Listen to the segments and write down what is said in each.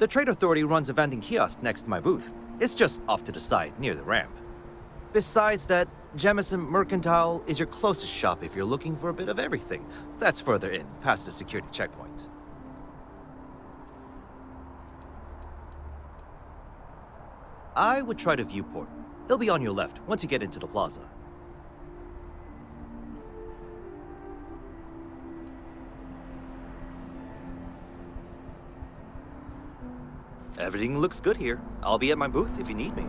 The Trade Authority runs a vending kiosk next to my booth. It's just off to the side, near the ramp. Besides that, Jemison Mercantile is your closest shop if you're looking for a bit of everything. That's further in, past the security checkpoint. I would try the viewport. It'll be on your left, once you get into the plaza. Everything looks good here. I'll be at my booth if you need me.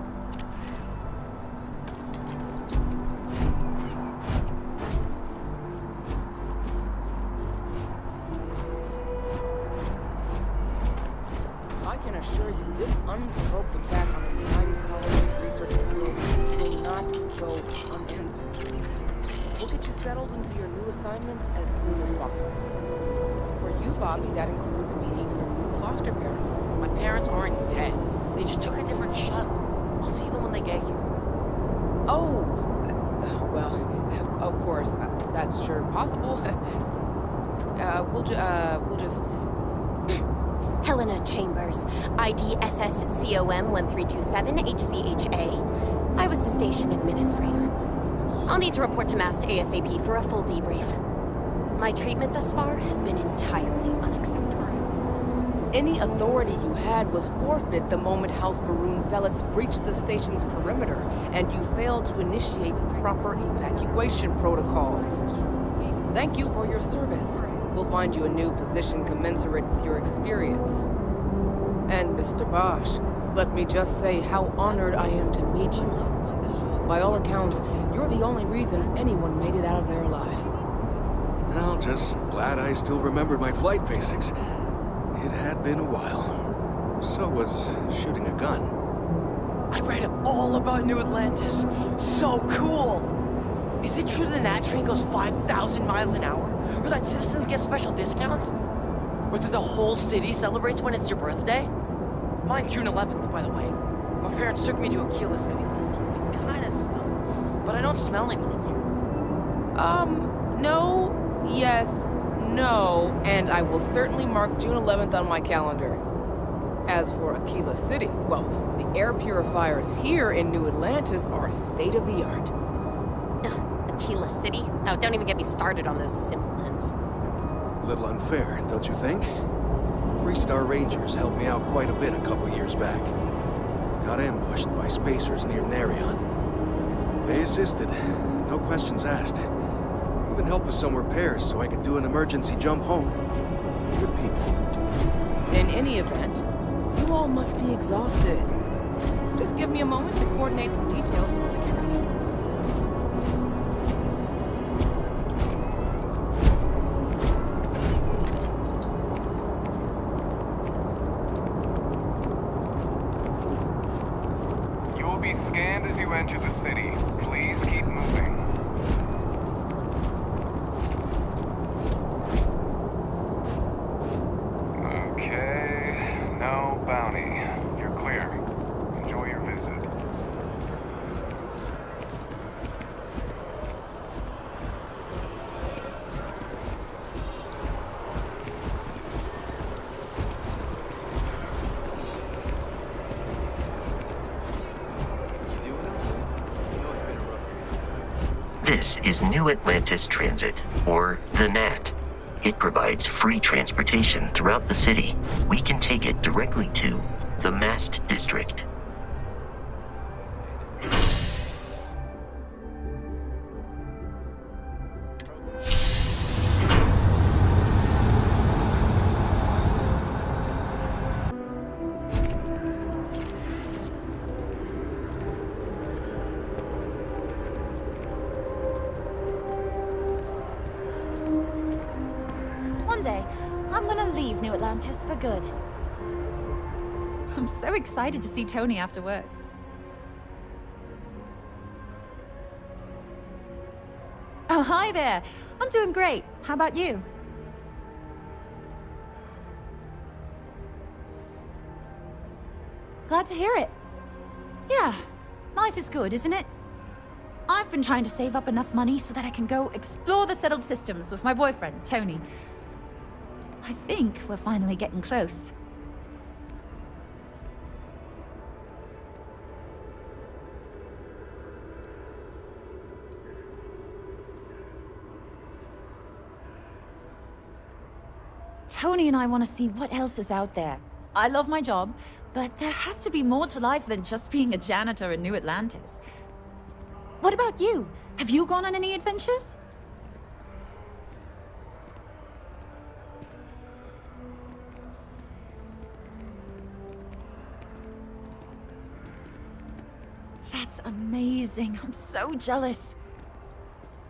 I can assure you, this unprovoked attack on the United Colonies Research Facility will not go unanswered. We'll get you settled into your new assignments as soon as possible. For you, Bobby, that includes meeting your new foster parent. My parents aren't dead. They just took a different shuttle. I'll see them when they get here. Oh, well, of course, that's sure possible. We'll just... Helena Chambers, ID SSCOM 1327 HCHA. I was the station administrator. I'll need to report to MAST ASAP for a full debrief. My treatment thus far has been entirely unacceptable. Any authority you had was forfeit the moment House Varun zealots breached the station's perimeter, and you failed to initiate proper evacuation protocols. Thank you for your service. We'll find you a new position commensurate with your experience. And Mr. Bosch, let me just say how honored I am to meet you. By all accounts, you're the only reason anyone made it out of there alive. Well, just glad I still remembered my flight basics. It had been a while. So was shooting a gun. I read all about New Atlantis. So cool! Is it true the Nat train goes 5,000 miles an hour? Or that citizens get special discounts? Or that the whole city celebrates when it's your birthday? Mine's June 11th, by the way. My parents took me to Aquila City last year. It kinda smelled. But I don't smell anything here. No, yes, no, and I will certainly mark June 11th on my calendar. As for Aquila City, well, the air purifiers here in New Atlantis are state-of-the-art. Ugh, Aquila City? Oh, don't even get me started on those simpletons. A little unfair, don't you think? Freestar Rangers helped me out quite a bit a couple years back. Got ambushed by spacers near Narion. They assisted, no questions asked. Even helped with some repairs so I could do an emergency jump home. Good people. In any event, you all must be exhausted. Just give me a moment to coordinate some details with security. You will be scanned as you enter the city. Please keep moving. No bounty. You're clear. Enjoy your visit. This is New Atlantis Transit, or the NAT. It provides free transportation throughout the city. We can take it directly to the Mast District. One day, I'm gonna leave New Atlantis for good. I'm so excited to see Tony after work. Oh, hi there. I'm doing great. How about you? Glad to hear it. Yeah, life is good, isn't it? I've been trying to save up enough money so that I can go explore the settled systems with my boyfriend, Tony. I think we're finally getting close. Tony and I want to see what else is out there. I love my job, but there has to be more to life than just being a janitor in New Atlantis. What about you? Have you gone on any adventures? That's amazing. I'm so jealous.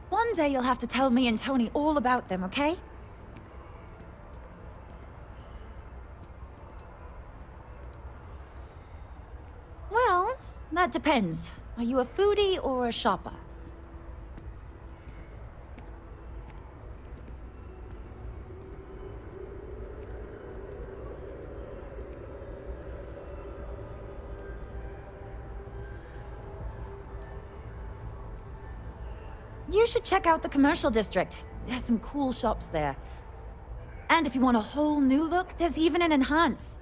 One day you'll have to tell me and Tony all about them, okay? Well, that depends. Are you a foodie or a shopper? You should check out the commercial district. There's some cool shops there. And if you want a whole new look, there's even an enhance.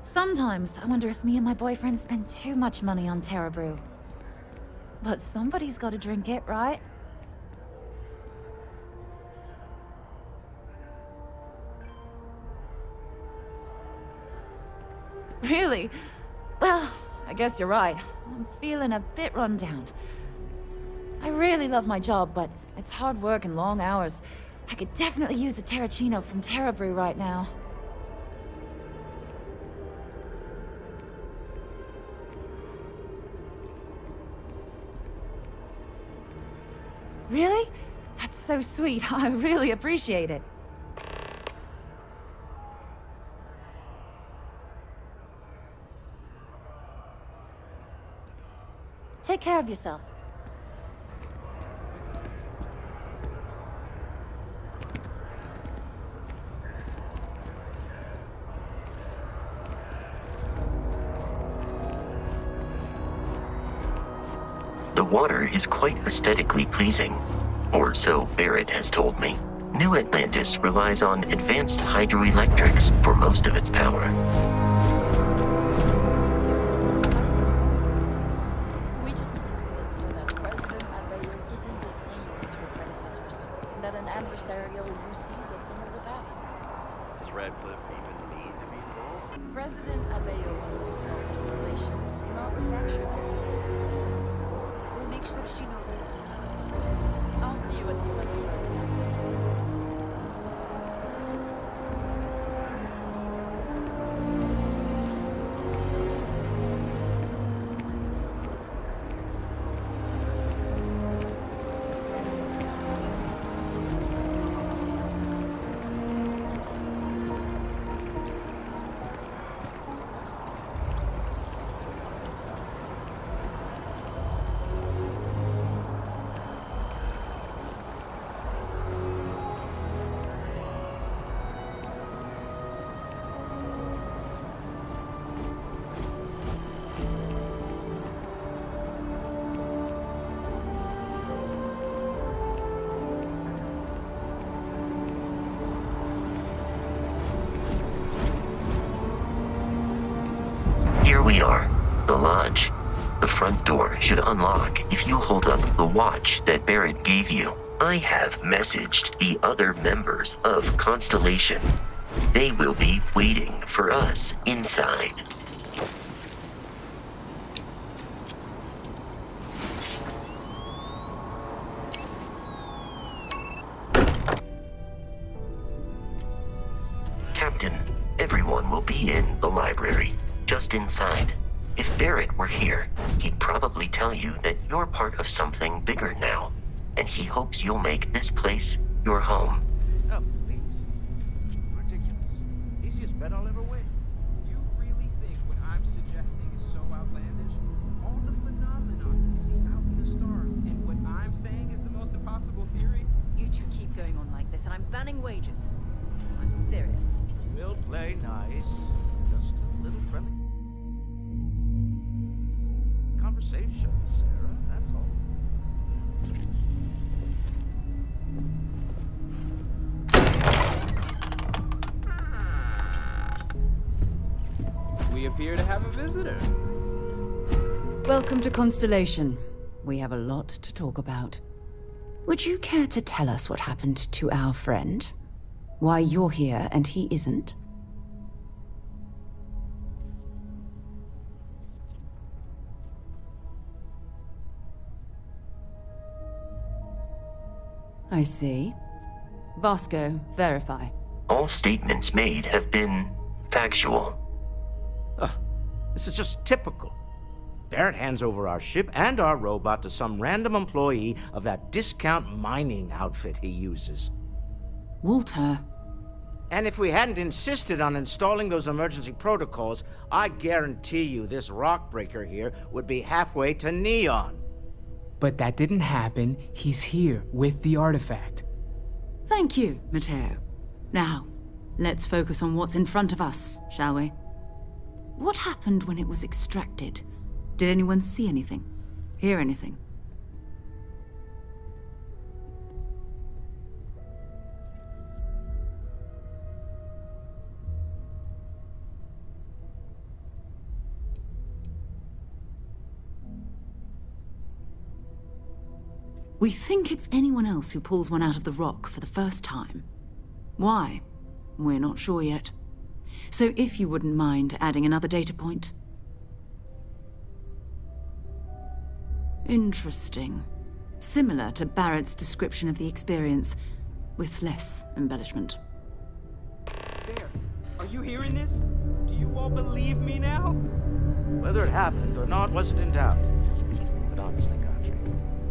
Sometimes I wonder if me and my boyfriend spend too much money on Terra Brew. But somebody's got to drink it, right? Really? Well, I guess you're right. I'm feeling a bit run down. I really love my job, but it's hard work and long hours. I could definitely use a Terracino from Terra Brew right now. Really? That's so sweet. I really appreciate it. Take care of yourself. The water is quite aesthetically pleasing, or so Barrett has told me. New Atlantis relies on advanced hydroelectrics for most of its power. Here we are, the lodge. The front door should unlock if you hold up the watch that Barrett gave you. I have messaged the other members of Constellation. They will be waiting for us inside. Captain, everyone will be in the library, just inside. If Barrett were here, he'd probably tell you that you're part of something bigger now, and he hopes you'll make this place your home. Oh, please. Ridiculous. Easiest bet I'll ever win. You really think what I'm suggesting is so outlandish? All the phenomena we see out in the stars, and what I'm saying is the most impossible theory? You two keep going on like this, and I'm banning wagers. I'm serious. We'll play nice. Just a little friendly conversation, Sarah, that's all. We appear to have a visitor. Welcome to Constellation. We have a lot to talk about. Would you care to tell us what happened to our friend? Why you're here and he isn't? I see. Vasco, verify. All statements made have been factual. This is just typical. Barrett hands over our ship and our robot to some random employee of that discount mining outfit he uses. Walter. And if we hadn't insisted on installing those emergency protocols, I guarantee you this rock breaker here would be halfway to Neon. But that didn't happen. He's here with the artifact. Thank you, Matteo. Now, let's focus on what's in front of us, shall we? What happened when it was extracted? Did anyone see anything? Hear anything? We think it's anyone else who pulls one out of the rock for the first time. Why? We're not sure yet. So if you wouldn't mind adding another data point. Interesting. Similar to Barrett's description of the experience, with less embellishment. There. Are you hearing this? Do you all believe me now? Whether it happened or not wasn't in doubt. But honestly, Country,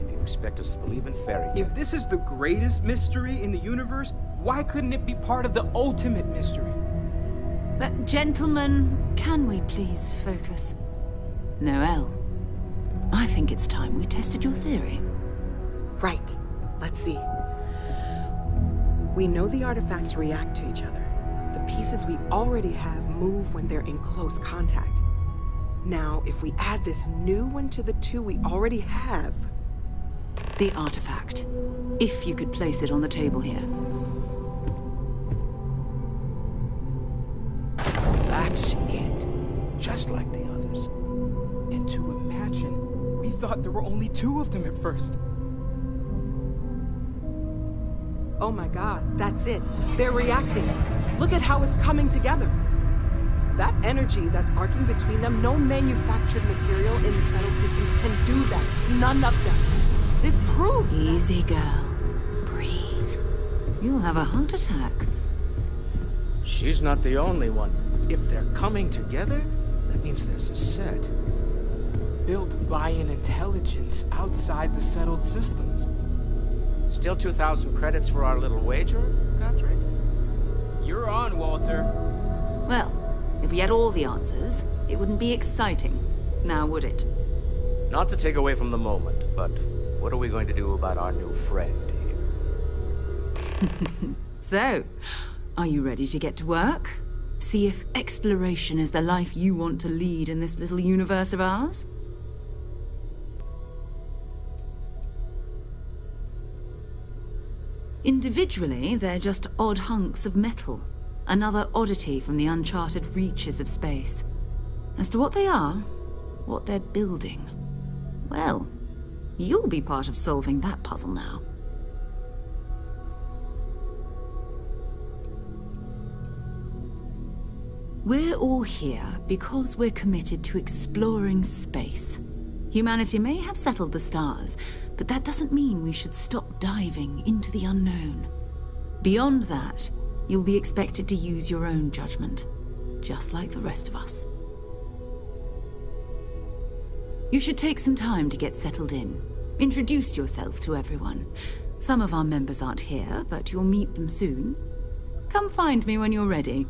if you expect us to believe in fairy tales... If this is the greatest mystery in the universe, why couldn't it be part of the ultimate mystery? But gentlemen, can we please focus? Noelle, I think it's time we tested your theory. Right. Let's see. We know the artifacts react to each other. The pieces we already have move when they're in close contact. Now, if we add this new one to the two we already have... The artifact. If you could place it on the table here. That's it. Just like the others. And to imagine, we thought there were only two of them at first. Oh my god, that's it. They're reacting. Look at how it's coming together. That energy that's arcing between them, no manufactured material in the settled systems can do that. None of them. This proves Easy, girl. Breathe. You'll have a heart attack. She's not the only one. If they're coming together, that means there's a set. Built by an intelligence outside the settled systems. Still 2,000 credits for our little wager, Country? You're on, Walter. Well, if we had all the answers, it wouldn't be exciting, now would it? Not to take away from the moment, but what are we going to do about our new friend here? So, are you ready to get to work? See if exploration is the life you want to lead in this little universe of ours? Individually, they're just odd hunks of metal. Another oddity from the uncharted reaches of space. As to what they are, what they're building, well, you'll be part of solving that puzzle now. We're all here because we're committed to exploring space. Humanity may have settled the stars, but that doesn't mean we should stop diving into the unknown. Beyond that, you'll be expected to use your own judgment, just like the rest of us. You should take some time to get settled in. Introduce yourself to everyone. Some of our members aren't here, but you'll meet them soon. Come find me when you're ready.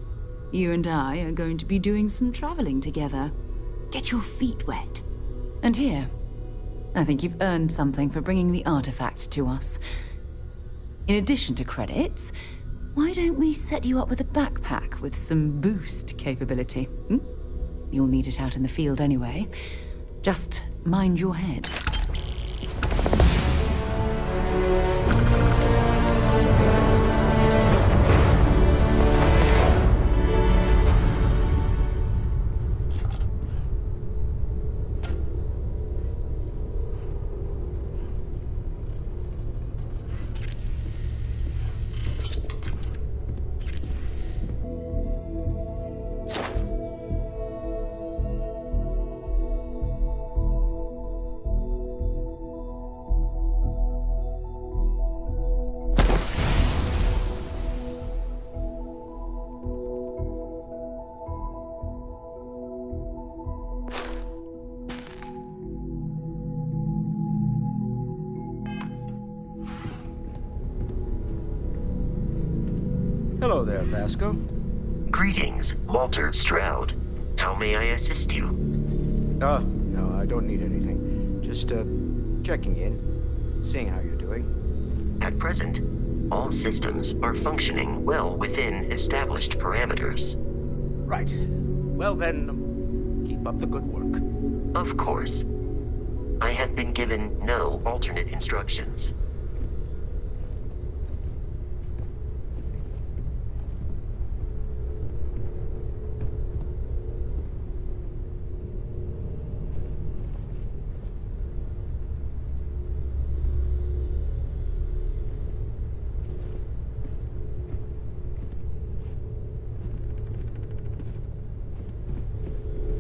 You and I are going to be doing some traveling together. Get your feet wet. And here, I think you've earned something for bringing the artifact to us. In addition to credits, why don't we set you up with a backpack with some boost capability? You'll need it out in the field anyway. Just mind your head. Hello there, Vasco. Greetings, Walter Stroud. How may I assist you? No, I don't need anything. Just, checking in, seeing how you're doing. At present, all systems are functioning well within established parameters. Right. Well then, keep up the good work. Of course. I have been given no alternate instructions.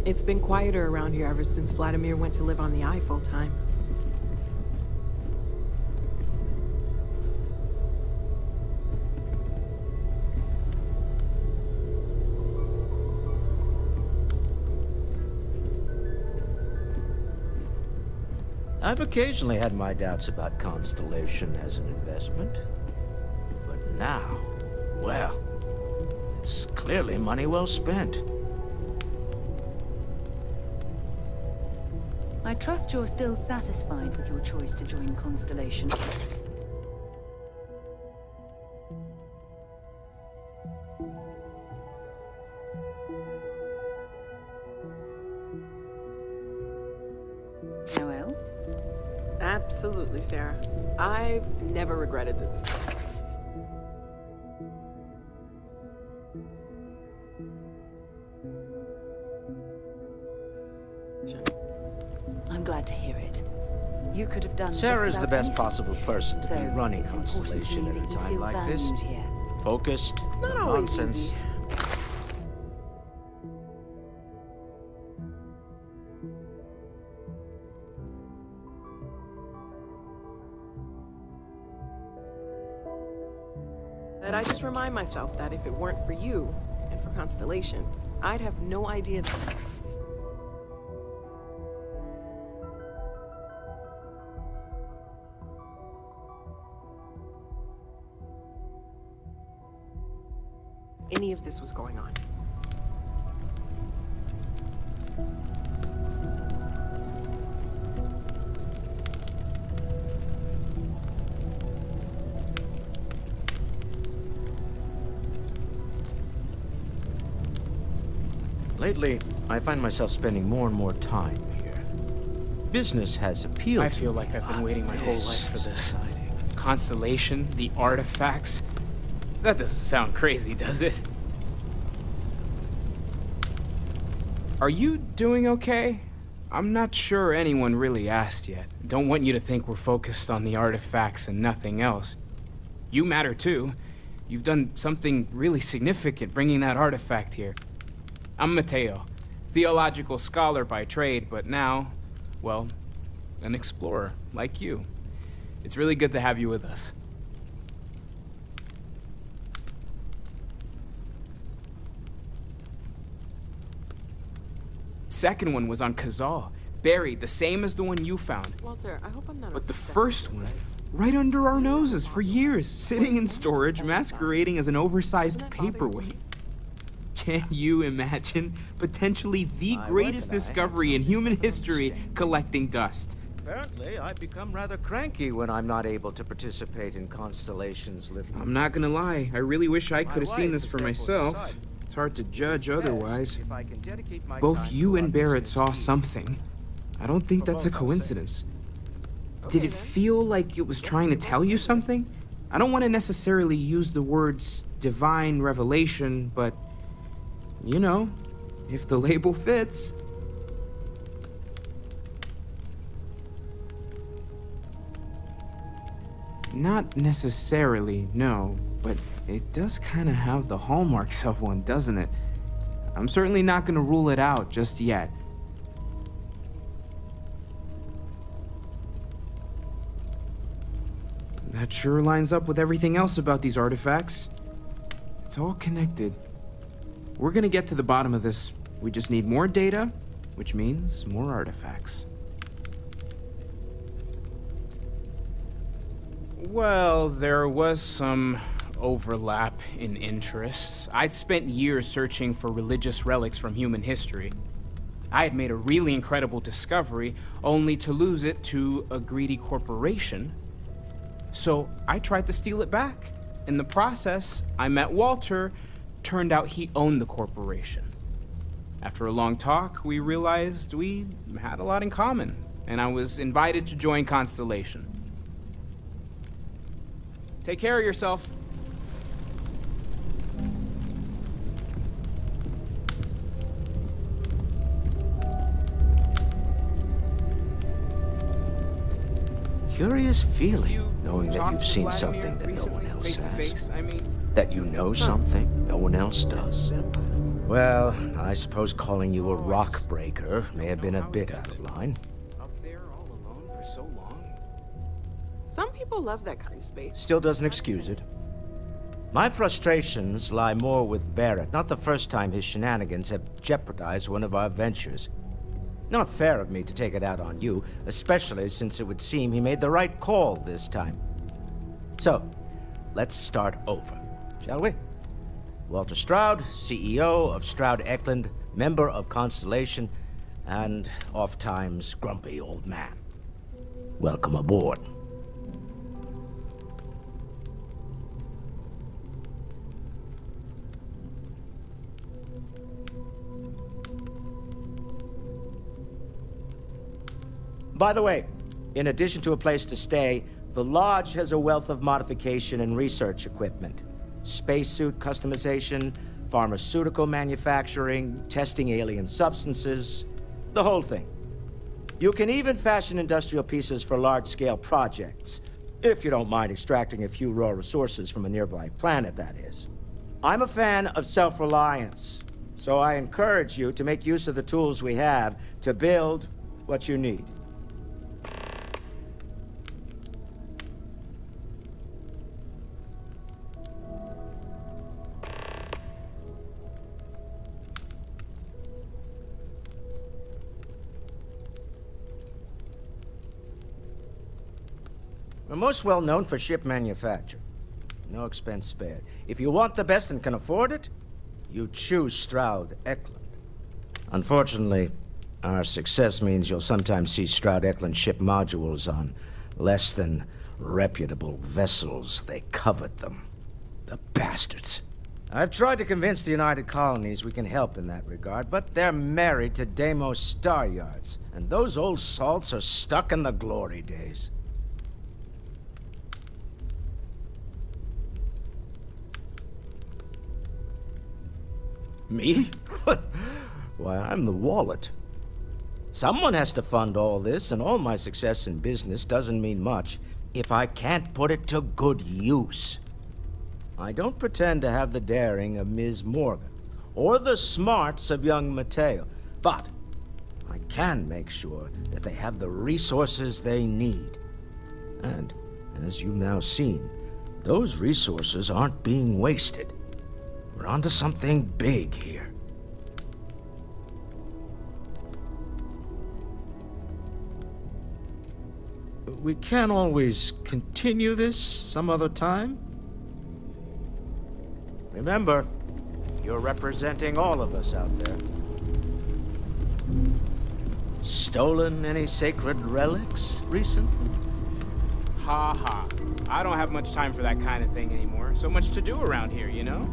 It's been quieter around here ever since Vladimir went to live on the Eye full-time. I've occasionally had my doubts about Constellation as an investment. But now, well, it's clearly money well spent. I trust you're still satisfied with your choice to join Constellation. Noel? Absolutely, Sarah. I've never regretted the decision. I'm glad to hear it. You could have done Sarah's just the about best anything. possible person to be running it's important to Constellation me at a that you time feel like this. valued here. Focused, It's not no always nonsense. easy. But I just remind myself that if it weren't for you and for Constellation, I'd have no idea that... any of this was going on. Lately, I find myself spending more and more time here. Business has appealed I to feel me, like I've been but waiting my whole this life for is this. exciting. Constellation, the artifacts. That doesn't sound crazy, does it? Are you doing okay? I'm not sure anyone really asked yet. Don't want you to think we're focused on the artifacts and nothing else. You matter too. You've done something really significant bringing that artifact here. I'm Mateo, theological scholar by trade, but now, well, an explorer like you. It's really good to have you with us. Second one was on Kazal, buried, the same as the one you found. Walter, I hope I'm not... But the first one, right under our noses for years, sitting in storage, masquerading as an oversized paperweight. Can you imagine potentially the greatest discovery in human history collecting dust? Apparently, I become rather cranky when I'm not able to participate in Constellation's little... I'm not gonna lie, I really wish I My could have seen wife this is for careful myself. inside. It's hard to judge otherwise. If I can dedicate my Both time you to and others Barrett in saw peace. something. I don't think that's a coincidence. Did it feel like it was trying to tell you something? I don't want to necessarily use the words divine revelation, but, you know, if the label fits. Not necessarily, no, but it does kind of have the hallmarks of one, doesn't it? I'm certainly not going to rule it out just yet. That sure lines up with everything else about these artifacts. It's all connected. We're gonna get to the bottom of this. We just need more data, which means more artifacts. Well, there was some overlap in interests. I'd spent years searching for religious relics from human history. I had made a really incredible discovery, only to lose it to a greedy corporation. So I tried to steal it back. In the process, I met Walter. Turned out he owned the corporation. After a long talk, we realized we had a lot in common, and I was invited to join Constellation. Take care of yourself. Curious feeling, knowing that you've seen something that no one else has. That you know something no one else does. Well, I suppose calling you a rock breaker may have been a bit out of line. Up there all alone for so long. Some people love that kind of space. Still doesn't excuse it. My frustrations lie more with Barrett. Not the first time his shenanigans have jeopardized one of our ventures. Not fair of me to take it out on you, especially since it would seem he made the right call this time. So, let's start over, shall we? Walter Stroud, CEO of Stroud Eklund, member of Constellation, and oft-times grumpy old man. Welcome aboard. By the way, in addition to a place to stay, the Lodge has a wealth of modification and research equipment. Spacesuit customization, pharmaceutical manufacturing, testing alien substances, the whole thing. You can even fashion industrial pieces for large-scale projects, if you don't mind extracting a few raw resources from a nearby planet, that is. I'm a fan of self-reliance, so I encourage you to make use of the tools we have to build what you need. We're most well known for ship manufacture. No expense spared. If you want the best and can afford it, you choose Stroud Eklund. Unfortunately, our success means you'll sometimes see Stroud Eklund ship modules on less than reputable vessels. They covet them. The bastards. I've tried to convince the United Colonies we can help in that regard, but they're married to Deimos Star Yards, and those old salts are stuck in the glory days. Me? Why, I'm the wallet. Someone has to fund all this, and all my success in business doesn't mean much if I can't put it to good use. I don't pretend to have the daring of Ms. Morgan, or the smarts of young Mateo, but I can make sure that they have the resources they need. And, as you've now seen, those resources aren't being wasted. We're onto something big here. We can't always continue this some other time. Remember, you're representing all of us out there. Stolen any sacred relics recently? Ha ha. I don't have much time for that kind of thing anymore. So much to do around here, you know?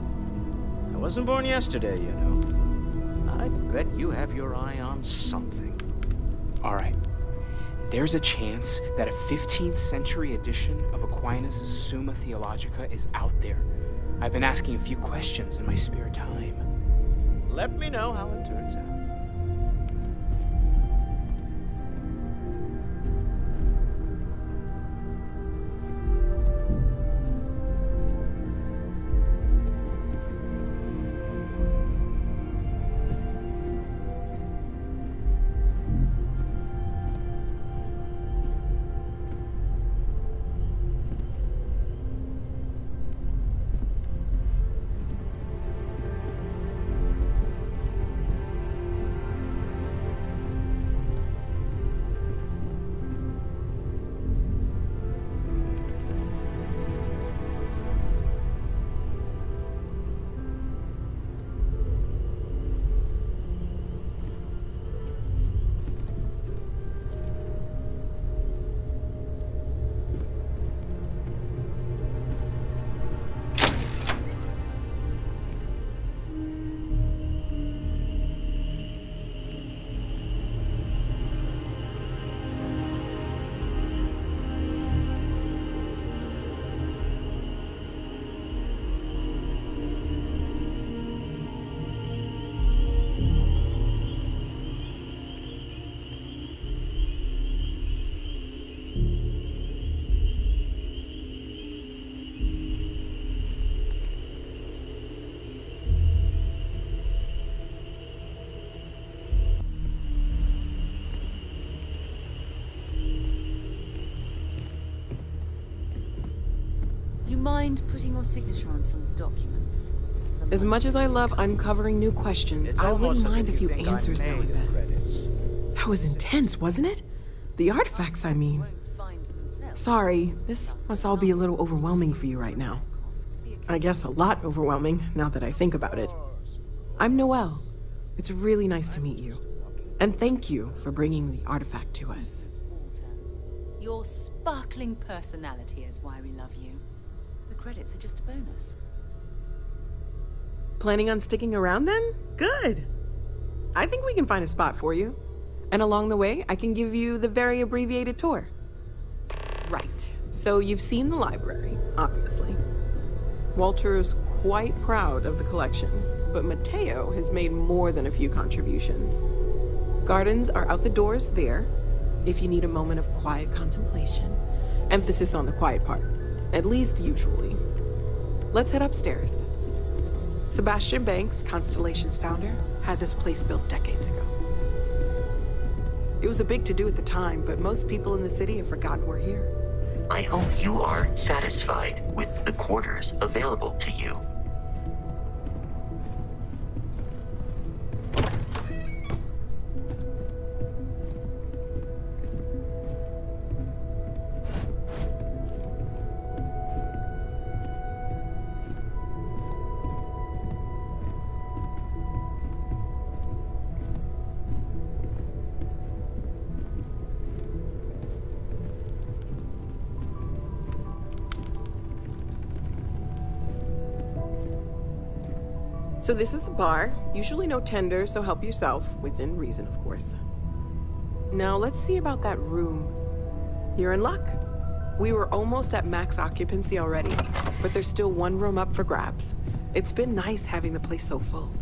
I wasn't born yesterday, you know. I'd bet you have your eye on something. All right. There's a chance that a 15th century edition of Aquinas' Summa Theologica is out there. I've been asking a few questions in my spare time. Let me know how it turns out. mind putting your signature on some documents? As much as I love uncovering new questions, I wouldn't mind a few answers now and then. That was intense, wasn't it? The artifacts, I mean. Sorry, this must all be a little overwhelming for you right now. I guess a lot overwhelming, now that I think about it. I'm Noelle. It's really nice to meet you. And thank you for bringing the artifact to us. Your sparkling personality is why we love you. The credits are just a bonus. Planning on sticking around then? Good. I think we can find a spot for you. And along the way, I can give you the very abbreviated tour. Right. So you've seen the library, obviously. Walter's quite proud of the collection, but Mateo has made more than a few contributions. Gardens are out the doors there, if you need a moment of quiet contemplation. Emphasis on the quiet part, at least usually. Let's head upstairs. Sebastian Banks, Constellation's founder, had this place built decades ago. It was a big to-do at the time, but most people in the city have forgotten we're here. I hope you are satisfied with the quarters available to you. So this is the bar. Usually no tender, so help yourself, within reason, of course. Now let's see about that room. You're in luck. We were almost at max occupancy already, but there's still one room up for grabs. It's been nice having the place so full.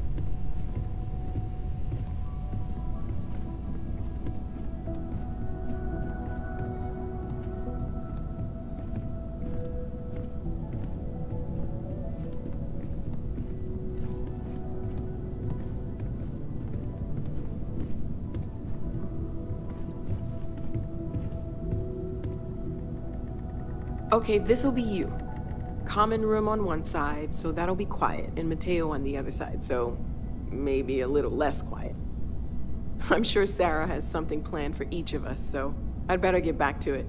Okay, this'll be you. Common room on one side, so that'll be quiet, and Mateo on the other side, so maybe a little less quiet. I'm sure Sarah has something planned for each of us, so I'd better get back to it.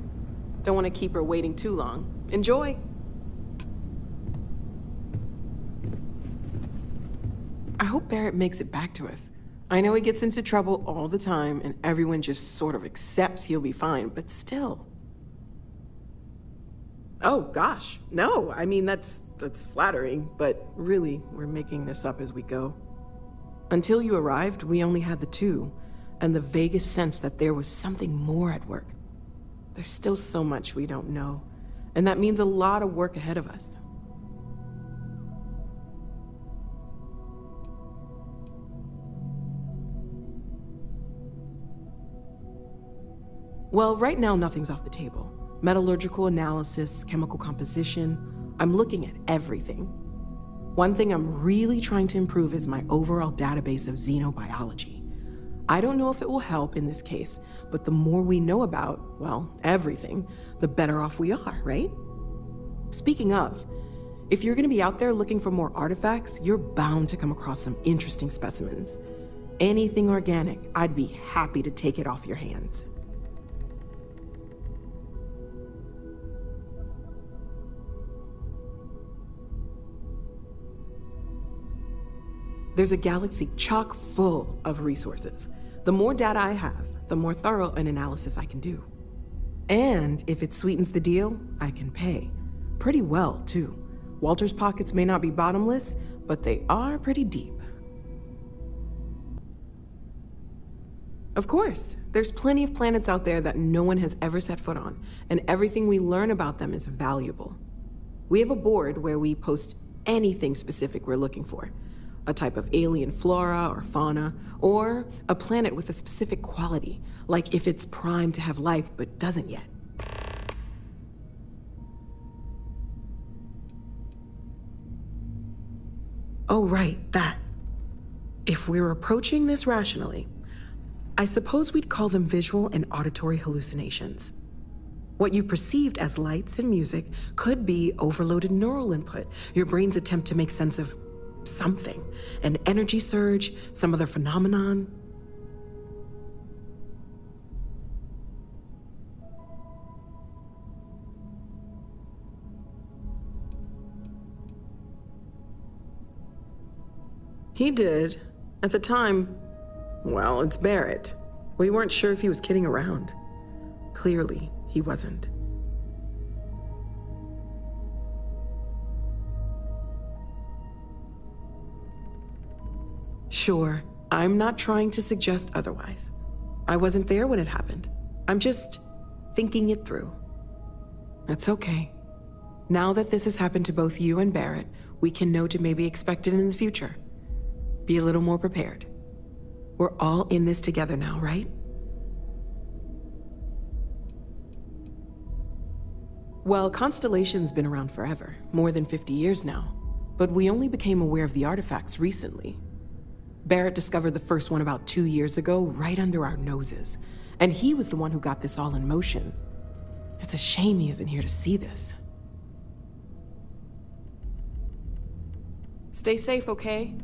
Don't want to keep her waiting too long. Enjoy! I hope Barrett makes it back to us. I know he gets into trouble all the time, and everyone just sort of accepts he'll be fine, but still. Oh, gosh, no. I mean, that's flattering, but really, we're making this up as we go. Until you arrived, we only had the two, and the vaguest sense that there was something more at work. There's still so much we don't know, and that means a lot of work ahead of us. Well, right now, nothing's off the table. Metallurgical analysis, chemical composition, I'm looking at everything. One thing I'm really trying to improve is my overall database of xenobiology. I don't know if it will help in this case, but the more we know about, well, everything, the better off we are, right? Speaking of, if you're gonna be out there looking for more artifacts, you're bound to come across some interesting specimens. Anything organic, I'd be happy to take it off your hands. There's a galaxy chock full of resources. The more data I have, the more thorough an analysis I can do. And if it sweetens the deal, I can pay. Pretty well, too. Walter's pockets may not be bottomless, but they are pretty deep. Of course, there's plenty of planets out there that no one has ever set foot on, and everything we learn about them is valuable. We have a board where we post anything specific we're looking for. A type of alien flora or fauna, or a planet with a specific quality, like if it's primed to have life but doesn't yet. Oh, right, that. If we're approaching this rationally, I suppose we'd call them visual and auditory hallucinations. What you perceived as lights and music could be overloaded neural input, your brain's attempt to make sense of something. An energy surge, some other phenomenon. He did. At the time, well, it's Barrett. We weren't sure if he was kidding around. Clearly, he wasn't. Sure, I'm not trying to suggest otherwise. I wasn't there when it happened. I'm just thinking it through. That's okay. Now that this has happened to both you and Barrett, we can know to maybe expect it in the future. Be a little more prepared. We're all in this together now, right? Well, Constellation's been around forever, more than 50 years now. But we only became aware of the artifacts recently. Barrett discovered the first one about 2 years ago, right under our noses. And he was the one who got this all in motion. It's a shame he isn't here to see this. Stay safe, okay?